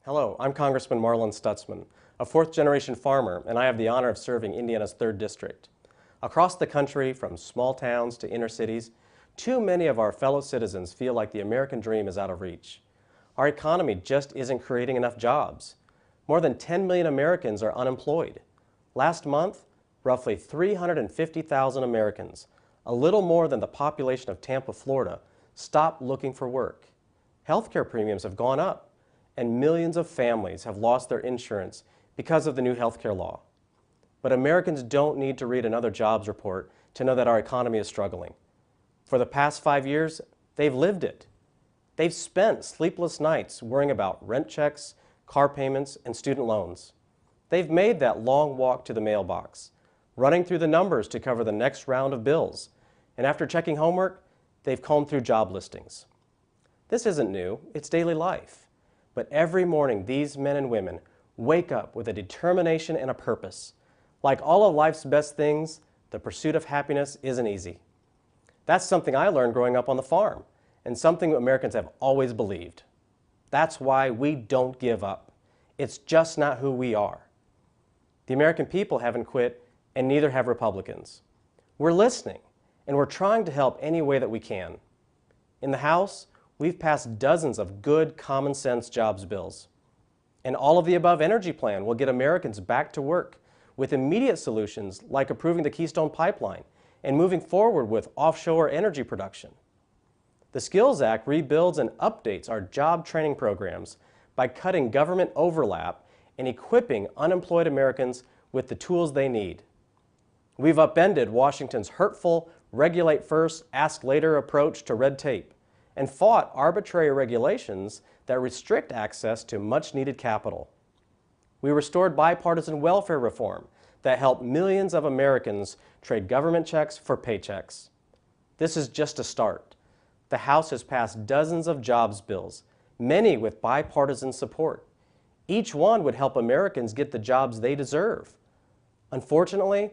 Hello, I'm Congressman Marlin Stutzman, a fourth-generation farmer, and I have the honor of serving Indiana's 3rd District. Across the country, from small towns to inner cities, too many of our fellow citizens feel like the American dream is out of reach. Our economy just isn't creating enough jobs. More than 10 million Americans are unemployed. Last month, roughly 350,000 Americans, a little more than the population of Tampa, Florida, stopped looking for work. Healthcare premiums have gone up, and millions of families have lost their insurance because of the new healthcare law. But Americans don't need to read another jobs report to know that our economy is struggling. For the past 5 years, they've lived it. They've spent sleepless nights worrying about rent checks, car payments, and student loans. They've made that long walk to the mailbox, running through the numbers to cover the next round of bills, and after checking homework, they've combed through job listings. This isn't new, it's daily life. But every morning, these men and women wake up with a determination and a purpose. Like all of life's best things, the pursuit of happiness isn't easy. That's something I learned growing up on the farm, and something Americans have always believed. That's why we don't give up. It's just not who we are. The American people haven't quit, and neither have Republicans. We're listening, and we're trying to help any way that we can. In the House, we've passed dozens of good common sense jobs bills. And all of the above energy plan will get Americans back to work with immediate solutions like approving the Keystone Pipeline and moving forward with offshore energy production. The Skills Act rebuilds and updates our job training programs by cutting government overlap and equipping unemployed Americans with the tools they need. We've upended Washington's hurtful, regulate first, ask later approach to red tape and fought arbitrary regulations that restrict access to much-needed capital. We restored bipartisan welfare reform that helped millions of Americans trade government checks for paychecks. This is just a start. The House has passed dozens of jobs bills, many with bipartisan support. Each one would help Americans get the jobs they deserve. Unfortunately,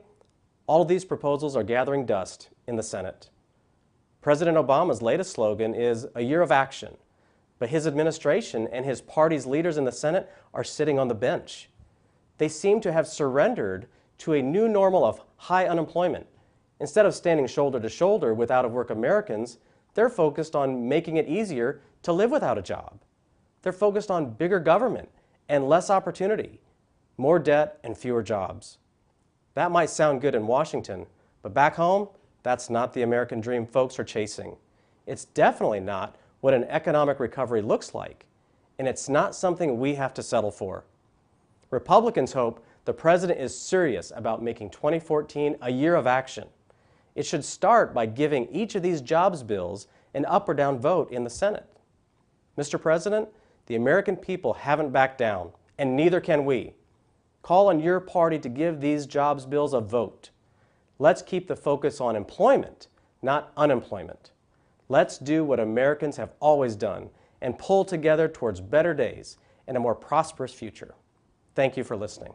all of these proposals are gathering dust in the Senate. President Obama's latest slogan is a year of action, but his administration and his party's leaders in the Senate are sitting on the bench. They seem to have surrendered to a new normal of high unemployment. Instead of standing shoulder to shoulder with out-of-work Americans, they're focused on making it easier to live without a job. They're focused on bigger government and less opportunity, more debt and fewer jobs. That might sound good in Washington, but back home, that's not the American dream folks are chasing. It's definitely not what an economic recovery looks like, and it's not something we have to settle for. Republicans hope the president is serious about making 2014 a year of action. It should start by giving each of these jobs bills an up or down vote in the Senate. Mr. President, the American people haven't backed down, and neither can we. Call on your party to give these jobs bills a vote. Let's keep the focus on employment, not unemployment. Let's do what Americans have always done and pull together towards better days and a more prosperous future. Thank you for listening.